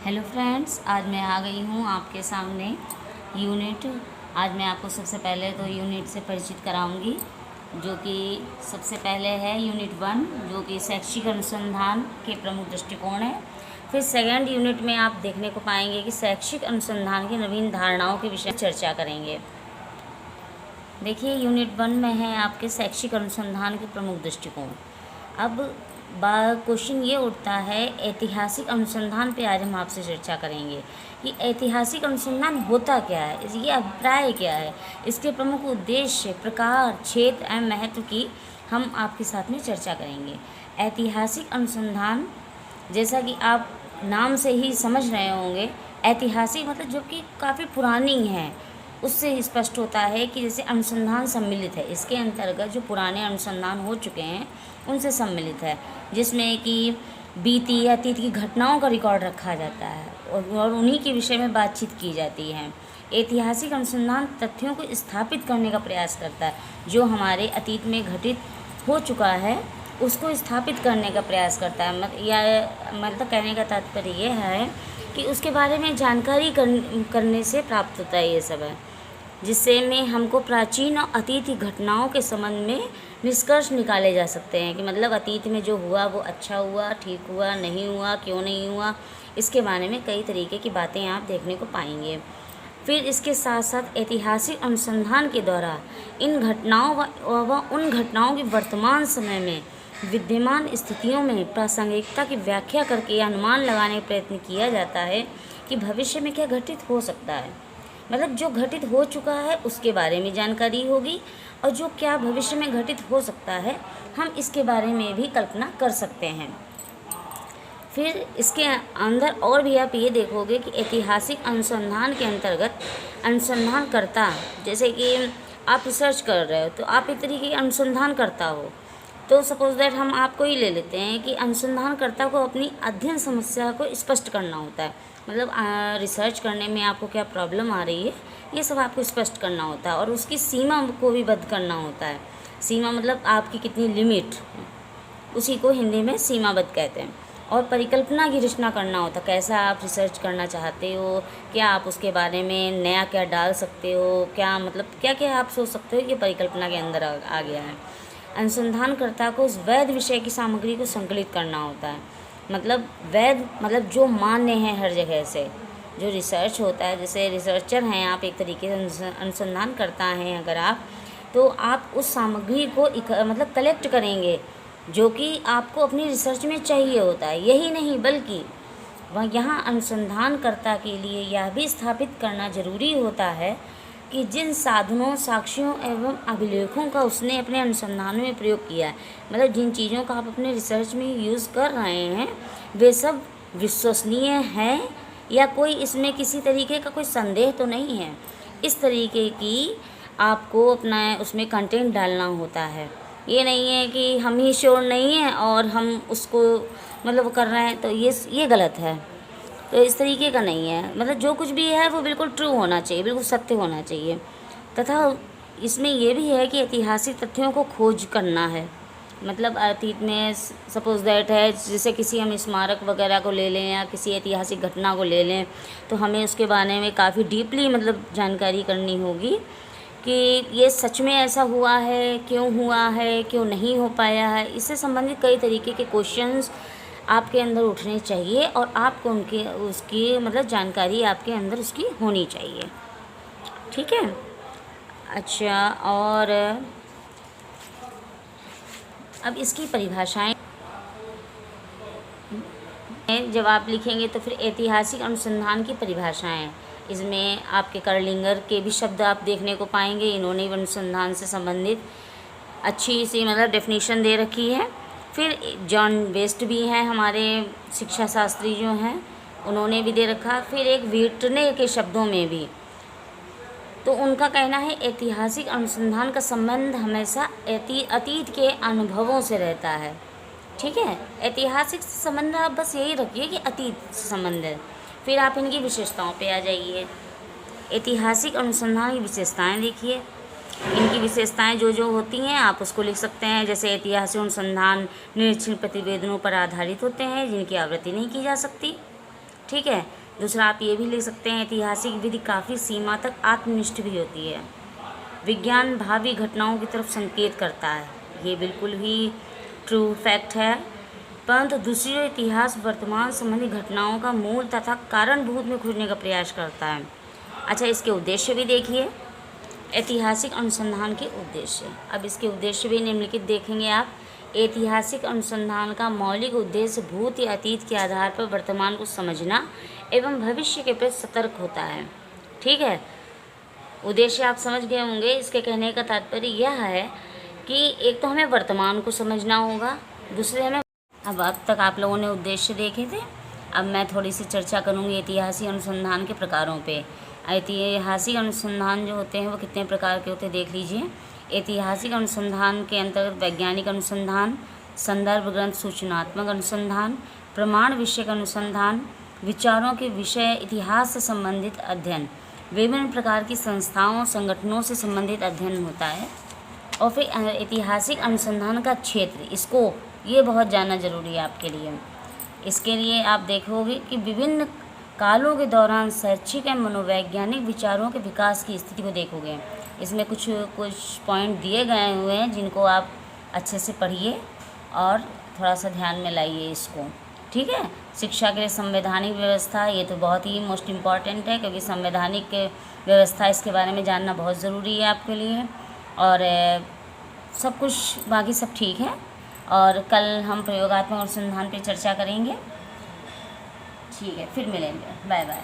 Hello friends, आज मैं आ गई हूँ आपके सामने यूनिट। आज मैं आपको सबसे पहले तो यूनिट से परिचित कराऊंगी, जो कि सबसे पहले है यूनिट 1, जो कि शैक्षिक अनुसंधान के प्रमुख दृष्टिकोण है। फिर सेकंड यूनिट में आप देखने को पाएंगे कि शैक्षिक अनुसंधान की नवीन धारणाओं के विषय में चर्चा करेंगे। देखिए, यूनिट 1 में है आपके शैक्षिक अनुसंधान के प्रमुख दृष्टिकोण। अब क्वेश्चन ये उठता है, ऐतिहासिक अनुसंधान पे आज हम आपसे चर्चा करेंगे कि ऐतिहासिक अनुसंधान होता क्या है, ये अभिप्राय क्या है, इसके प्रमुख उद्देश्य, प्रकार, क्षेत्र एवं महत्व की हम आपके साथ में चर्चा करेंगे। ऐतिहासिक अनुसंधान, जैसा कि आप नाम से ही समझ रहे होंगे, ऐतिहासिक मतलब जो कि काफ़ी पुरानी है, उससे स्पष्ट होता है कि जैसे अनुसंधान सम्मिलित है, इसके अंतर्गत जो पुराने अनुसंधान हो चुके हैं उनसे सम्मिलित है, जिसमें कि बीती या अतीत की घटनाओं का रिकॉर्ड रखा जाता है और उन्हीं के विषय में बातचीत की जाती है। ऐतिहासिक अनुसंधान तथ्यों को स्थापित करने का प्रयास करता है, जो हमारे अतीत में घटित हो चुका है उसको स्थापित करने का प्रयास करता है। मतलब कहने का तात्पर्य यह है कि उसके बारे में जानकारी करने से प्राप्त होता है ये सब है, जिससे में हमको प्राचीन और अतीत की घटनाओं के संबंध में निष्कर्ष निकाले जा सकते हैं कि मतलब अतीत में जो हुआ वो अच्छा हुआ, ठीक हुआ, नहीं हुआ, क्यों नहीं हुआ, इसके बारे में कई तरीके की बातें आप देखने को पाएंगे। फिर इसके साथ साथ ऐतिहासिक अनुसंधान के द्वारा इन घटनाओं व उन घटनाओं की वर्तमान समय में विद्यमान स्थितियों में प्रासंगिकता की व्याख्या करके अनुमान लगाने का प्रयत्न किया जाता है कि भविष्य में क्या घटित हो सकता है। मतलब जो घटित हो चुका है उसके बारे में जानकारी होगी और जो क्या भविष्य में घटित हो सकता है हम इसके बारे में भी कल्पना कर सकते हैं। फिर इसके अंदर और भी आप ये देखोगे कि ऐतिहासिक अनुसंधान के अंतर्गत अनुसंधानकर्ता, जैसे कि आप रिसर्च कर रहे हो तो आप एक तरीके के अनुसंधानकर्ता हो, तो सपोज दैट हम आपको ही ले लेते हैं कि अनुसंधानकर्ता को अपनी अध्ययन समस्या को स्पष्ट करना होता है। मतलब रिसर्च करने में आपको क्या प्रॉब्लम आ रही है ये सब आपको स्पष्ट करना होता है और उसकी सीमा को भी बद्ध करना होता है। सीमा मतलब आपकी कितनी लिमिट, उसी को हिंदी में सीमाबद्ध कहते हैं। और परिकल्पना की रचना करना होता है, कैसा आप रिसर्च करना चाहते हो, क्या आप उसके बारे में नया क्या डाल सकते हो, क्या मतलब क्या क्या आप सोच सकते हो कि परिकल्पना के अंदर आ गया है। अनुसंधानकर्ता को उस वैध विषय की सामग्री को संकलित करना होता है। मतलब वैध मतलब जो मान्य है हर जगह से, जो रिसर्च होता है, जैसे रिसर्चर हैं आप, एक तरीके से अनुसंधानकर्ता हैं अगर आप, तो आप उस सामग्री को मतलब कलेक्ट करेंगे जो कि आपको अपनी रिसर्च में चाहिए होता है। यही नहीं बल्कि वह यहाँ अनुसंधानकर्ता के लिए यह भी स्थापित करना जरूरी होता है कि जिन साधनों, साक्ष्यों एवं अभिलेखों का उसने अपने अनुसंधान में प्रयोग किया है, मतलब जिन चीज़ों का आप अपने रिसर्च में यूज़ कर रहे हैं, वे सब विश्वसनीय हैं या कोई इसमें किसी तरीके का कोई संदेह तो नहीं है। इस तरीके की आपको अपना उसमें कंटेंट डालना होता है। ये नहीं है कि हम ही श्योर नहीं हैं और हम उसको मतलब कर रहे हैं, तो ये गलत है। तो इस तरीके का नहीं है, मतलब जो कुछ भी है वो बिल्कुल ट्रू होना चाहिए, बिल्कुल सत्य होना चाहिए। तथा इसमें ये भी है कि ऐतिहासिक तथ्यों को खोज करना है। मतलब अतीत में सपोज दैट है, जैसे किसी हम स्मारक वगैरह को ले लें या किसी ऐतिहासिक घटना को ले लें, तो हमें उसके बारे में काफ़ी डीपली मतलब जानकारी करनी होगी कि ये सच में ऐसा हुआ है, क्यों हुआ है, क्यों नहीं हो पाया है। इससे संबंधित कई तरीके के क्वेश्चंस आपके अंदर उठने चाहिए और आपको उसकी मतलब जानकारी आपके अंदर उसकी होनी चाहिए। ठीक है। अच्छा, और अब इसकी परिभाषाएं जब आप लिखेंगे तो फिर ऐतिहासिक अनुसंधान की परिभाषाएं, इसमें आपके कर्लिंगर के भी शब्द आप देखने को पाएंगे। इन्होंने अनुसंधान से संबंधित अच्छी सी मतलब डेफिनेशन दे रखी है। फिर जॉन वेस्ट भी हैं हमारे शिक्षा शास्त्री जो हैं, उन्होंने भी दे रखा। फिर एक व्हिटने के शब्दों में भी, तो उनका कहना है ऐतिहासिक अनुसंधान का संबंध हमेशा अतीत के अनुभवों से रहता है। ठीक है, ऐतिहासिक संबंध आप बस यही रखिए कि अतीत से संबंध है। फिर आप इनकी विशेषताओं पे आ जाइए। ऐतिहासिक अनुसंधान की विशेषताएं देखिए, इनकी विशेषताएं जो जो होती हैं आप उसको लिख सकते हैं। जैसे ऐतिहासिक अनुसंधान निरीक्षण प्रतिवेदनों पर आधारित होते हैं जिनकी आवृत्ति नहीं की जा सकती। ठीक है, दूसरा आप ये भी लिख सकते हैं, ऐतिहासिक विधि काफ़ी सीमा तक आत्मनिष्ठ भी होती है। विज्ञान भावी घटनाओं की तरफ संकेत करता है, ये बिल्कुल ही ट्रू फैक्ट है। परंतु दूसरी ओर इतिहास वर्तमान संबंधी घटनाओं का मूल तथा कारणभूत में खोजने का प्रयास करता है। अच्छा, इसके उद्देश्य भी देखिए, ऐतिहासिक अनुसंधान के उद्देश्य। अब इसके उद्देश्य भी निम्नलिखित देखेंगे आप। ऐतिहासिक अनुसंधान का मौलिक उद्देश्य भूत या अतीत के आधार पर वर्तमान को समझना एवं भविष्य के प्रति सतर्क होता है। ठीक है, उद्देश्य आप समझ गए होंगे। इसके कहने का तात्पर्य यह है कि एक तो हमें वर्तमान को समझना होगा, दूसरे हमें अब तक आप लोगों ने उद्देश्य देखे थे। अब मैं थोड़ी सी चर्चा करूँगी ऐतिहासिक अनुसंधान के प्रकारों पे। ऐतिहासिक अनुसंधान जो होते हैं वो कितने प्रकार के होते हैं देख लीजिए। ऐतिहासिक अनुसंधान के अंतर्गत वैज्ञानिक अनुसंधान, संदर्भ ग्रंथ सूचनात्मक अनुसंधान, प्रमाण विषयक अनुसंधान, विचारों के विषय इतिहास से संबंधित अध्ययन, विभिन्न प्रकार की संस्थाओं संगठनों से संबंधित अध्ययन होता है। और फिर ऐतिहासिक अनुसंधान का क्षेत्र, स्कोप, ये बहुत जानना जरूरी है आपके लिए। इसके लिए आप देखोगे कि विभिन्न कालों के दौरान शैक्षिक एवं मनोवैज्ञानिक विचारों के विकास की स्थिति को देखोगे। इसमें कुछ पॉइंट दिए गए हुए हैं जिनको आप अच्छे से पढ़िए और थोड़ा सा ध्यान में लाइए इसको। ठीक है, शिक्षा के लिए संवैधानिक व्यवस्था, ये तो बहुत ही मोस्ट इम्पॉर्टेंट है क्योंकि संवैधानिक व्यवस्था इसके बारे में जानना बहुत ज़रूरी है आपके लिए। और सब कुछ बाकी सब ठीक है। और कल हम प्रयोगात्मक अनुसंधान पर चर्चा करेंगे। ठीक है, फिर मिलेंगे। Bye bye.